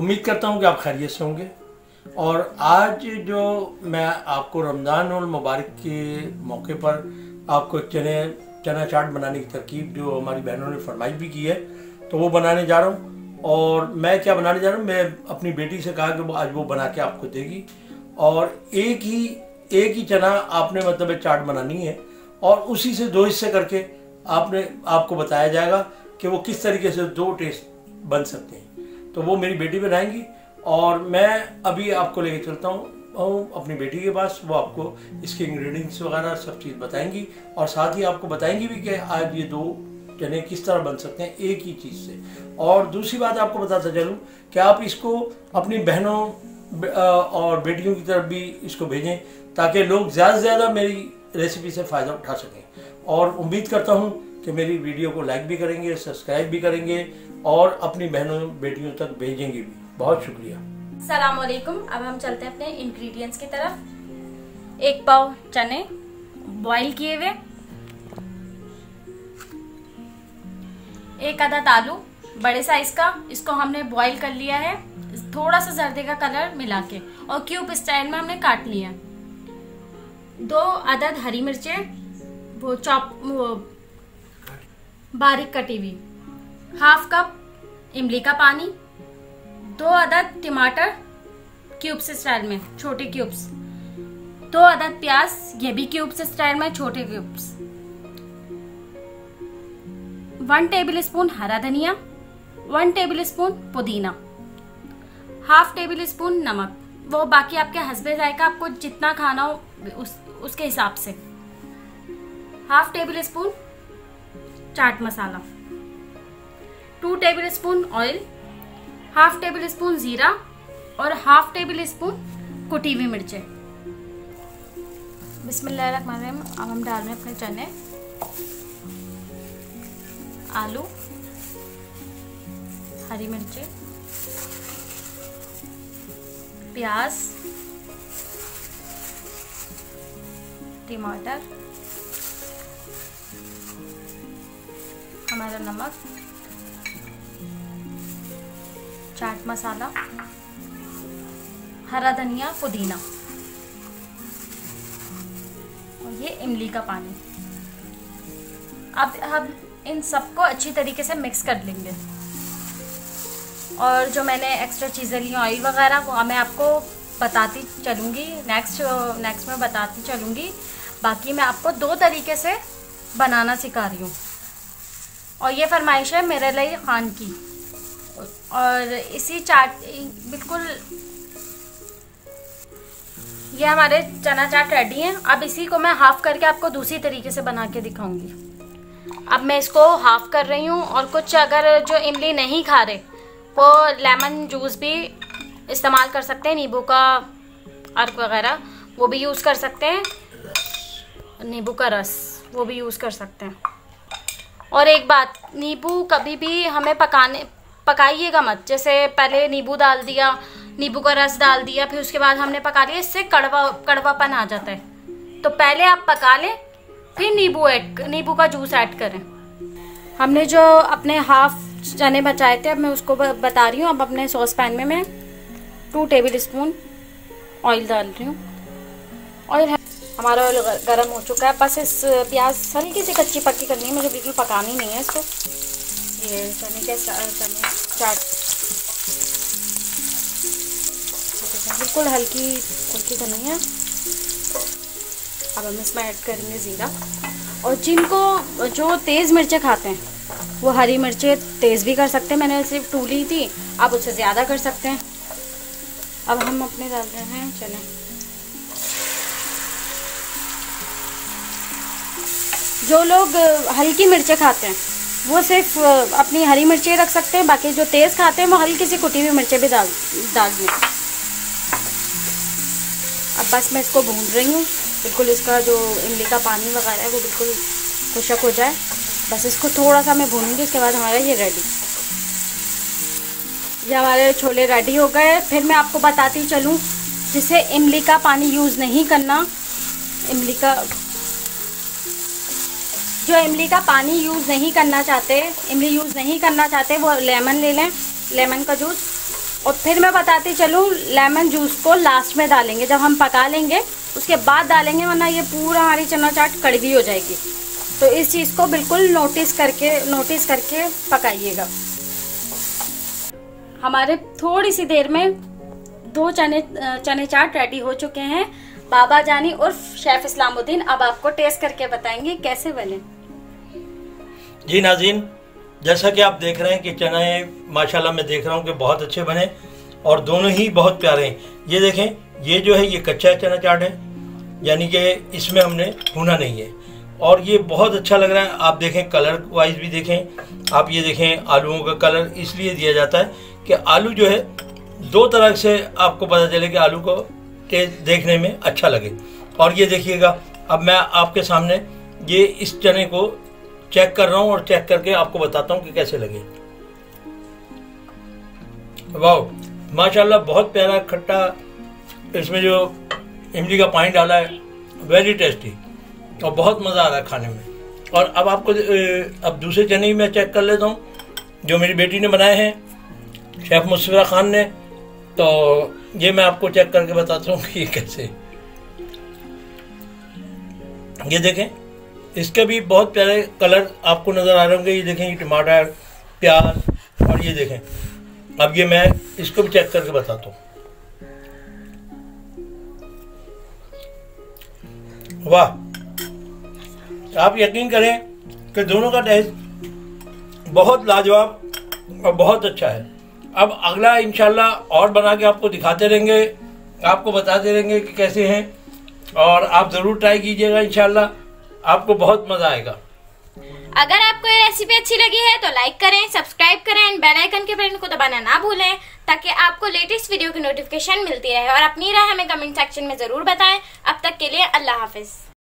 उम्मीद करता हूँ कि आप खैरियत से होंगे। और आज जो मैं आपको रमज़ान और मुबारक के मौके पर आपको एक चना चाट बनाने की तरकीब जो हमारी बहनों ने फरमाइश भी की है, तो वो बनाने जा रहा हूँ। और मैं क्या बनाने जा रहा हूँ, मैं अपनी बेटी से कहा कि वो आज वो बना के आपको देगी। और एक ही चना आपने मतलब चाट बनानी है और उसी से दो हिस्से करके आपको बताया जाएगा कि वो किस तरीके से दो टेस्ट बन सकते हैं। तो वो मेरी बेटी बनाएंगी और मैं अभी आपको लेके चलता हूँ अपनी बेटी के पास। वो आपको इसके इंग्रेडिएंट्स वगैरह सब चीज़ बताएंगी और साथ ही आपको बताएंगी भी कि आज ये दो चने किस तरह बन सकते हैं एक ही चीज़ से। और दूसरी बात आपको बताता चलूँ कि आप इसको अपनी बहनों और बेटियों की तरफ भी इसको भेजें ताकि लोग ज़्यादा से ज़्यादा मेरी रेसिपी से फ़ायदा उठा सकें। और उम्मीद करता हूँ कि मेरी वीडियो को लाइक भी करेंगे, सब्सक्राइब भी करेंगे और अपनी बहनों बेटियों तक भेजेंगे भी। बहुत शुक्रिया। अस्सलाम वालेकुम। अब हम चलते हैं अपने इंग्रेडिएंट्स की तरफ। 1 पाव चने बॉईल किए हुए, 1 अदद आलू बड़े साइज का, इसको हमने बॉईल कर लिया है थोड़ा सा जर्दे का कलर मिला के और क्यूब स्टाइल में हमने काट लिया। 2 अदद हरी मिर्चें वो बारीक कटी हुई, 1/2 कप इमली का पानी, 2 अदद टमाटर क्यूब्स स्टाइल में छोटे क्यूब्स, 2 अदद प्याज ये भी क्यूब्स स्टाइल में छोटे क्यूब्स, 1 टेबलस्पून हरा धनिया, 1 टेबलस्पून पुदीना, 1/2 टेबलस्पून नमक, वो बाकी आपके हस्बे जायका आपको जितना खाना हो उसके हिसाब से, 1/2 tablespoon chaat masala, 2 tablespoon oil, 1/2 tablespoon जीरा और 1/2 टेबलस्पून कुटी हुई मिर्चें। बिस्मिल्लाहिर्रहमानिर्रहीम। अब हम डाल रहे हैं अपने चने, आलू, हरी मिर्चें, प्याज, टमाटर, हमारा नमक, चाट मसाला, हरा धनिया, पुदीना और ये इमली का पानी। अब हम इन सबको अच्छी तरीके से मिक्स कर लेंगे। और जो मैंने एक्स्ट्रा चीज़ें ली ऑयल वगैरह वो मैं आपको बताती चलूँगी, नेक्स्ट में बताती चलूँगी। बाकी मैं आपको 2 तरीके से बनाना सिखा रही हूँ और ये फरमाइश है मेरे लिए खान की। और इसी चाट बिल्कुल ये हमारे चना चाट रेडी हैं। अब इसी को मैं हाफ़ करके आपको दूसरी तरीके से बना के दिखाऊंगी। अब मैं इसको हाफ़ कर रही हूँ और कुछ अगर जो इमली नहीं खा रहे वो लेमन जूस भी इस्तेमाल कर सकते हैं, नींबू का अर्क वगैरह वो भी यूज़ कर सकते हैं, नींबू का रस वो भी यूज़ कर सकते हैं। और एक बात, नींबू कभी भी हमें पकाइएगा मत। जैसे पहले नींबू डाल दिया, नींबू का रस डाल दिया, फिर उसके बाद हमने पका लिया, इससे कड़वापन आ जाता है। तो पहले आप पका लें फिर नींबू का जूस ऐड करें। हमने जो अपने हाफ चने बचाए थे अब मैं उसको बता रही हूँ। अब अपने सॉस पैन में मैं 2 टेबलस्पून ऑयल डाल रही हूँ। ऑयल हमारा ऑयल गर्म हो चुका है। बस इस प्याज हल्की सी कच्ची पक्की करनी है, मुझे बिल्कुल पकानी नहीं है इसको। ये चने चाट बिल्कुल हल्की करनी है। अब हम इसमें ऐड करेंगे ज़ीरा। और जो तेज़ मिर्चें खाते हैं वो हरी मिर्चें तेज़ भी कर सकते हैं, मैंने सिर्फ 2 ली थी, आप उससे ज़्यादा कर सकते हैं। अब हम अपने डाल रहे हैं चने। जो लोग हल्की मिर्चें खाते हैं वो सिर्फ अपनी हरी मिर्चें रख सकते हैं, बाकी जो तेज़ खाते हैं वो हल्की सी कुटी हुई मिर्चें भी डाल दें। अब बस मैं इसको भून रही हूँ, बिल्कुल इसका जो इमली का पानी वगैरह है वो बिल्कुल खुशक हो जाए। बस इसको थोड़ा सा मैं भूनूंगी, उसके बाद हमारा ये रेडी। ये हमारे छोले रेडी हो गए। फिर मैं आपको बताती चलूँ, जिसे इमली का पानी यूज़ नहीं करना, इमली का पानी यूज़ नहीं करना चाहते, इमली यूज़ नहीं करना चाहते, वो लेमन ले लें, लेमन का जूस। और फिर मैं बताती चलूँ, लेमन जूस को लास्ट में डालेंगे, जब हम पका लेंगे उसके बाद डालेंगे, वरना ये पूरा हमारी चना चाट कड़वी हो जाएगी। तो इस चीज़ को बिल्कुल नोटिस करके पकाइएगा। हमारे थोड़ी सी देर में 2 चने चाट रेडी हो चुके हैं। बाबा जानी और शेफ इस्लामुद्दीन अब आपको टेस्ट करके बताएंगे कैसे बने। जी नाज़रीन, जैसा कि आप देख रहे हैं कि चने माशाल्लाह मैं देख रहा हूँ कि बहुत अच्छे बने और दोनों ही बहुत प्यारे हैं। ये देखें, ये जो है ये कच्चा चना चाट है, यानी कि इसमें हमने भुना नहीं है और ये बहुत अच्छा लग रहा है। आप देखें कलर वाइज भी देखें, आप ये देखें आलूओं का कलर इसलिए दिया जाता है कि आलू जो है 2 तरह से आपको पता चले कि आलू को टेस्ट देखने में अच्छा लगे। और ये देखिएगा, अब मैं आपके सामने ये इस चने को चेक कर रहा हूँ और चेक करके आपको बताता हूँ कि कैसे लगे। वाह माशाल्लाह, बहुत प्यारा खट्टा, इसमें जो इमली का पानी डाला है वेरी टेस्टी और बहुत मज़ा आ रहा है खाने में। और अब आपको अब दूसरे चने ही मैं चेक कर लेता हूँ जो मेरी बेटी ने बनाए हैं, शेफ़ मुस्फिरा खान ने। तो ये मैं आपको चेक करके बताता हूँ कि ये कैसे। ये देखें, इसके भी बहुत प्यारे कलर आपको नज़र आ रहे होंगे। ये देखें, ये टमाटर, प्याज, और ये देखें। अब ये मैं इसको भी चेक करके बताता हूँ। वाह, आप यकीन करें कि दोनों का टेस्ट बहुत लाजवाब और बहुत अच्छा है। अब अगला इंशाल्लाह और बना के आपको दिखाते रहेंगे, आपको बताते रहेंगे कि कैसे हैं, और आप ज़रूर ट्राई कीजिएगा, इंशाल्लाह आपको बहुत मज़ा आएगा। अगर आपको ये रेसिपी अच्छी लगी है तो लाइक करें, सब्सक्राइब करें एंड बेल आइकन के बटन को दबाना ना भूलें, ताकि आपको लेटेस्ट वीडियो की नोटिफिकेशन मिलती रहे। और अपनी राय हमें कमेंट सेक्शन में ज़रूर बताएं। अब तक के लिए अल्लाह हाफिज़।